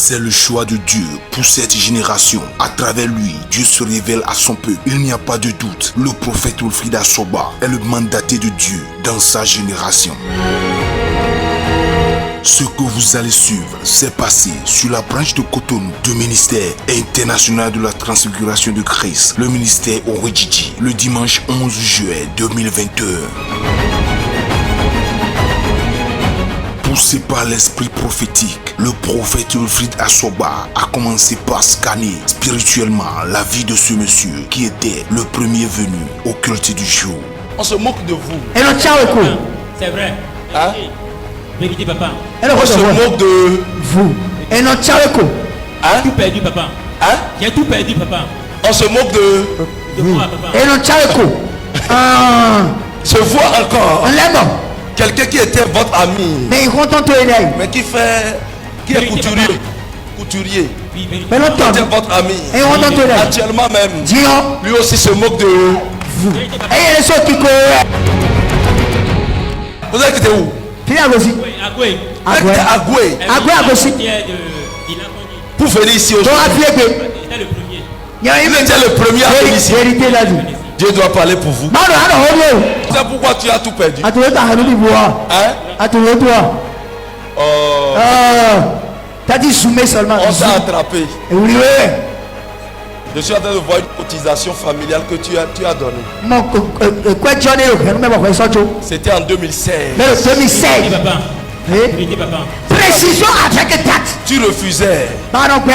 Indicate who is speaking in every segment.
Speaker 1: C'est le choix de Dieu pour cette génération. À travers lui, Dieu se révèle à son peuple. Il n'y a pas de doute. Le prophète Wilfried Asoba est le mandaté de Dieu dans sa génération. Ce que vous allez suivre s'est passé sur la branche de Cotonou du ministère international de la transfiguration de Christ, le ministère Oridjidji, le dimanche 11 juillet 2022. Poussé par l'esprit prophétique, le prophète Wilfried Asoba a commencé par scanner spirituellement la vie de ce monsieur qui était le premier venu au culte du jour.
Speaker 2: On se moque de vous.
Speaker 3: C'est vrai.
Speaker 2: Hein?
Speaker 3: Vérité, papa.
Speaker 2: On se moque de
Speaker 4: vous. Et non,
Speaker 2: hein?
Speaker 3: Tout perdu, papa.
Speaker 2: Hein?
Speaker 3: J'ai tout perdu, papa.
Speaker 2: On se moque de
Speaker 3: moi, papa.
Speaker 4: Et non,
Speaker 2: se voit encore.
Speaker 4: On l'aime.
Speaker 2: Quelqu'un qui était votre ami,
Speaker 4: Mais il compte
Speaker 2: mais qui est couturier. Couturier.
Speaker 3: Oui, vérité.
Speaker 4: Mais non,
Speaker 2: Qui était votre ami.
Speaker 4: Et on entend
Speaker 2: Actuellement même.
Speaker 4: Dion.
Speaker 2: Lui aussi se moque de
Speaker 4: Vous.
Speaker 3: Vérité, papa.
Speaker 4: Et il y a les choses qui courent.
Speaker 2: Vous avez quitté où?
Speaker 4: Puis là aussi.
Speaker 3: Oui, Agoué.
Speaker 2: Vous avez quitté Agoué
Speaker 4: Agoué aussi.
Speaker 2: pour venir ici
Speaker 4: Donc
Speaker 2: aujourd'hui.
Speaker 4: à pied que.
Speaker 3: C'était le premier.
Speaker 4: Il y a
Speaker 2: Il était le premier à venir ici.
Speaker 4: vérité là dit.
Speaker 2: Dieu doit parler pour vous. C'est pourquoi tu as tout perdu.
Speaker 4: À tout le temps, à nous voir.
Speaker 2: Hein?
Speaker 4: À tout le temps.
Speaker 2: Oh,
Speaker 4: T'as dit soumet seulement.
Speaker 2: on t'a attrapé.
Speaker 4: Et oui, oui.
Speaker 2: Je suis en train de voir une cotisation familiale que tu as donnée.
Speaker 4: Mon quoi Johnny nous même pas ça tout.
Speaker 2: C'était en 2016.
Speaker 4: Mais le 2016.
Speaker 3: Vérité, papa.
Speaker 4: Eh?
Speaker 3: Vérité, papa.
Speaker 4: Précision avec date.
Speaker 2: Tu refusais.
Speaker 4: Pardon quoi?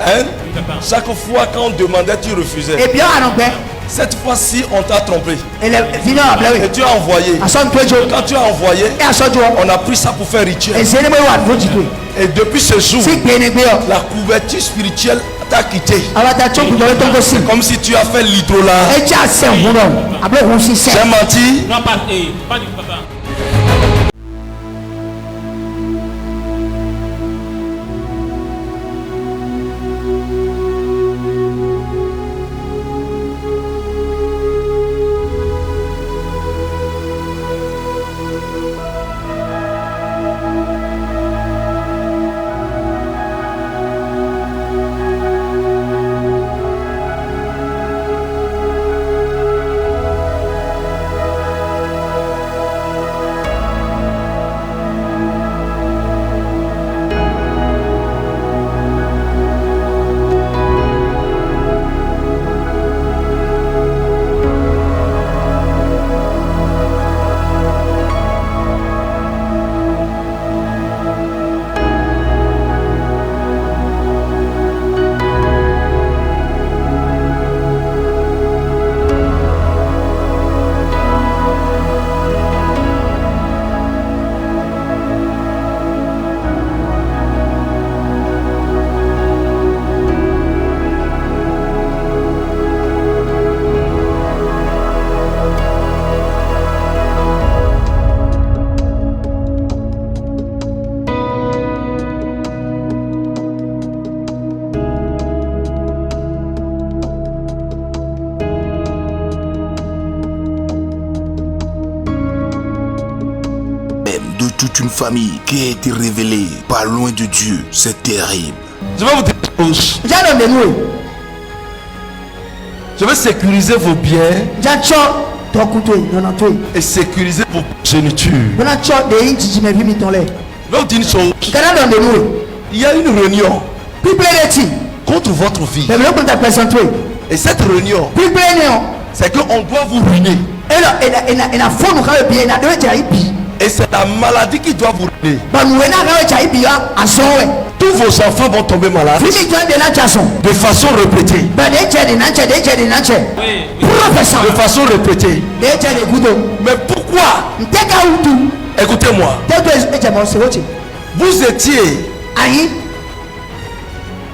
Speaker 2: Hein?
Speaker 3: Oui, papa.
Speaker 2: Chaque fois qu'on demandait, tu refusais.
Speaker 4: Et bien alors quoi?
Speaker 2: Cette fois-ci, on t'a trompé.
Speaker 4: Et le vino à bleu.
Speaker 2: Et tu as envoyé.
Speaker 4: À son toi
Speaker 2: Quand tu as envoyé,
Speaker 4: et à son toi.
Speaker 2: on a pris ça pour faire rituel.
Speaker 4: Et c'est le moi vous dites.
Speaker 2: Et depuis ce jour,
Speaker 4: Si bien bien.
Speaker 2: la couverture spirituelle t'a quitté.
Speaker 4: Alors t'as tout pour donner ton possible.
Speaker 2: Comme si tu as fait l'hydrolat.
Speaker 4: Et tu as 5 vous non. Après vous aussi 5.
Speaker 2: J'ai menti.
Speaker 3: Non, pas du papa.
Speaker 1: De toute une famille qui a été révélée par loin de Dieu, c'est terrible.
Speaker 2: Je vais vous dire une chose.
Speaker 4: J'ai donné nous.
Speaker 2: Je vais sécuriser vos biens
Speaker 4: J'ai cho ton couteau non toi.
Speaker 2: et sécuriser vos génitures.
Speaker 4: On a cho de inchi me vi ton lait.
Speaker 2: Je vais vous dire une chose.
Speaker 4: Quand on donne nous.
Speaker 2: Il y a une réunion
Speaker 4: People let
Speaker 2: contre votre vie.
Speaker 4: Mais le compte présenté.
Speaker 2: Et cette réunion,
Speaker 4: People non.
Speaker 2: c'est qu'on doit vous ruiner.
Speaker 4: Et là et la fond nous quand bien na de jai bi.
Speaker 2: Et c'est la maladie qui doit vous ruiner.
Speaker 4: Ba nous na quand jai bi a so we.
Speaker 2: Tous vos enfants vont tomber malades
Speaker 4: Fimi join de la jason.
Speaker 2: de façon répétée.
Speaker 4: Ba de jai de na jai.
Speaker 3: Oui,
Speaker 4: Professeur.
Speaker 2: De façon répétée.
Speaker 4: De jai de couteau.
Speaker 2: Mais pourquoi?
Speaker 4: Nteka utu.
Speaker 2: Écoutez-moi.
Speaker 4: Te to e mo se wochi.
Speaker 2: Vous étiez
Speaker 4: Ayi.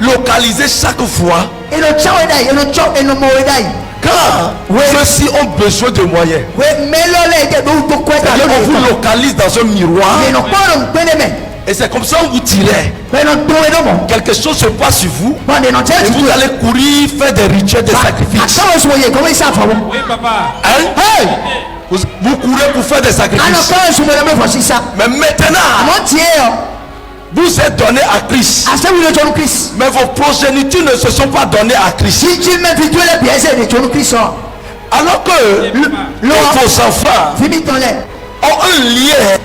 Speaker 2: localisé chaque fois
Speaker 4: Et le chao dai, et le chao et le mo dai.
Speaker 2: quand
Speaker 4: Oui.
Speaker 2: ceux-ci ont besoin de moyens.
Speaker 4: We melole de do to kweta
Speaker 2: C'est-à-dire
Speaker 4: lo
Speaker 2: on vous localise dans un miroir
Speaker 4: Mais non pas non beneme.
Speaker 2: et c'est comme ça on vous tirez.
Speaker 4: Mais non to e no mo.
Speaker 2: Quelque chose se passe sur vous
Speaker 4: Bon de non tell
Speaker 2: et vous allez courir faire des rituels de sacrifice.
Speaker 4: Attends, on se voyait comment ça fait.
Speaker 3: oui, papa.
Speaker 2: Hein?
Speaker 4: Hey!
Speaker 2: Vous, vous courez pour faire des
Speaker 4: Ah non,
Speaker 2: sacrifices.
Speaker 4: quand on se voyait, mais voici ça.
Speaker 2: Mais maintenant,
Speaker 4: À mon tiers,
Speaker 2: vous courez pour faire des sacrifices.
Speaker 4: à mon tiers,
Speaker 2: Mais maintenant,
Speaker 4: à mon tiers,
Speaker 2: Vous êtes donné à Christ. Mais vos progénitures ne se sont pas données à Christ. Alors que vos enfants ont un lien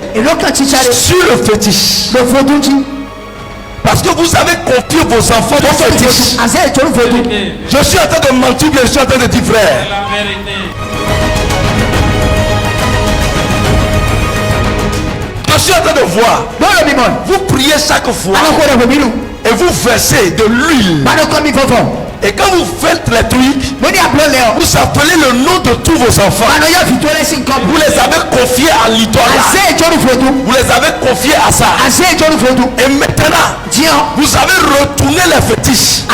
Speaker 2: sur le fétiche. Parce que vous avez confié vos enfants au fétiche. Je suis en train de mentir, je suis en train de dire vrai. Je suis en train de voir. Vous priez chaque fois et vous versez de l'huile. Et quand vous faites les trucs, vous appelez le nom de tous vos enfants. Vous les avez confiés à l'idole. Vous les avez confiés à ça. Et maintenant, vous avez retourné les fétiches.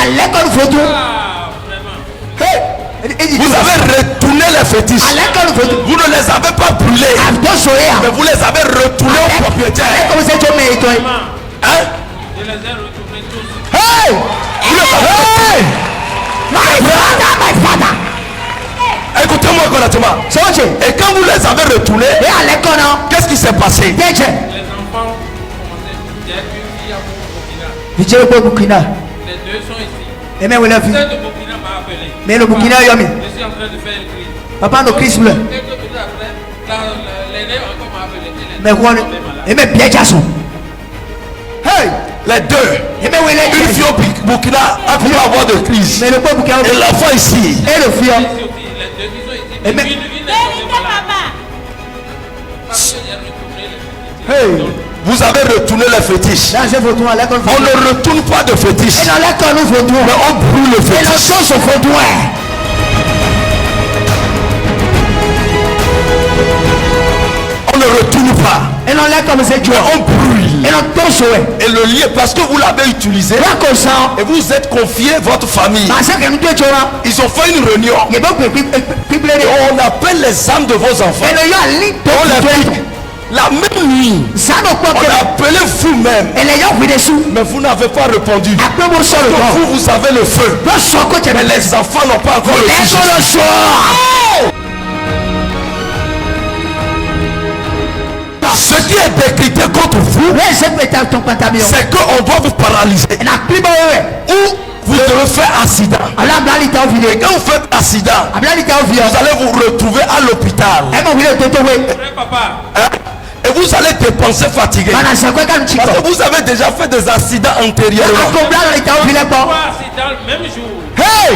Speaker 2: Vous avez retourné les fétiches. Vous ne les avez pas brûlés, mais vous les avez retournés au propriétaire. Hein?
Speaker 3: Je les ai retournés tous.
Speaker 2: Hey!
Speaker 4: My father.
Speaker 2: Écoutez-moi correctement. Et quand vous les avez retournés, qu'est-ce qui s'est passé?
Speaker 3: Les enfants commençaient. J'ai une fille au Burkina. Les deux sont ici. Celle de Burkina m'a appelé.
Speaker 4: Mais le Burkina,
Speaker 3: je suis en train de faire une crise.
Speaker 4: Papa, nos crises bleues.
Speaker 3: L'aîné encore m'a appelé.
Speaker 4: Mais quoi? Et mais bien garçon.
Speaker 2: Hey! Les deux. Une fille au Burkina a pu avoir de crise.
Speaker 4: Mais le Burkina.
Speaker 2: Et l'enfant ici.
Speaker 4: Et le fille.
Speaker 3: Les deux qui sont ici.
Speaker 4: Et mais.
Speaker 2: Hey! Vous avez retourné les fétiches. On ne retourne pas de fétiches. Mais on brûle le fétiche. On ne retourne pas. Mais on brûle. Et le lien, parce que vous l'avez utilisé. Et vous êtes confié votre famille. Ils ont fait une réunion. Et on appelle les âmes de vos enfants. On les pique. La même nuit, on a appelé vous-même, mais vous n'avez pas répondu. Vous avez le feu, mais les enfants n'ont pas encore le feu. Ce qui est décrété contre vous, c'est qu'on doit vous paralyser. Ou vous devez faire accident. Et quand vous faites accident, vous allez vous retrouver à l'hôpital. Et vous allez dépenser fatigué. Parce que vous avez déjà fait des accidents antérieurement.
Speaker 3: Accident le même jour.
Speaker 2: Hey!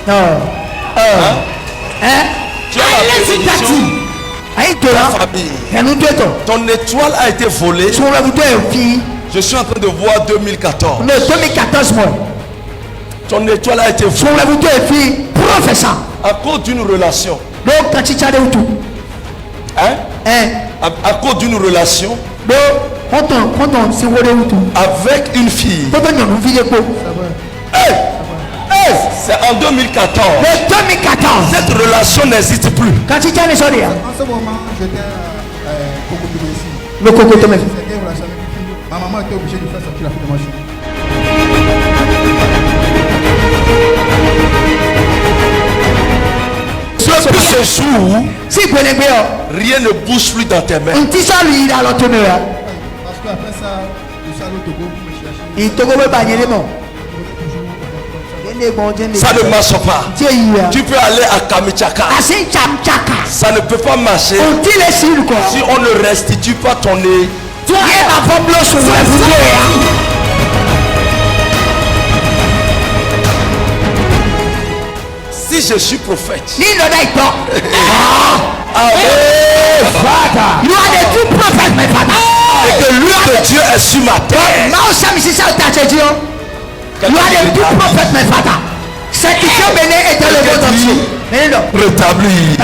Speaker 4: Non.
Speaker 2: Tu as la bénédiction de la famille. Ton étoile a été volée. Je suis en train de voir 2014. Ton étoile a été volée. À cause d'une relation. À cause d'une relation. Avec une fille. C'est en 2014. Cette relation n'existe plus.
Speaker 5: En ce moment, j'étais
Speaker 4: le coco.
Speaker 5: Ma maman était obligée de faire sortir la formation.
Speaker 2: ce jour, rien ne bouge plus dans tes mains.
Speaker 5: Parce qu'après ça, nous allons au Togo pour me chercher.
Speaker 2: Ça ne marche pas. Tu peux aller à Kamichaka. Ça ne peut pas marcher si on ne restitue pas ton nez. Si je suis prophète, et que l'huile de Dieu est sur ma tête, rétabli.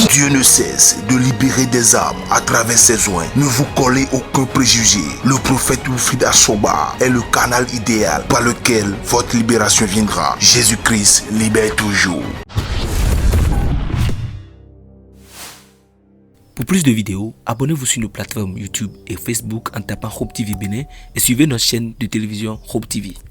Speaker 1: Dieu ne cesse de libérer des âmes à travers ses soins. Ne vous collez aucun préjugé. Le prophète Wilfried Assoba est le canal idéal par lequel votre libération viendra. Jésus-Christ libère toujours.
Speaker 6: Pour plus de vidéos, abonnez-vous sur nos plateformes YouTube et Facebook en tapant Hope TV Bénin et suivez notre chaîne de télévision Hope TV.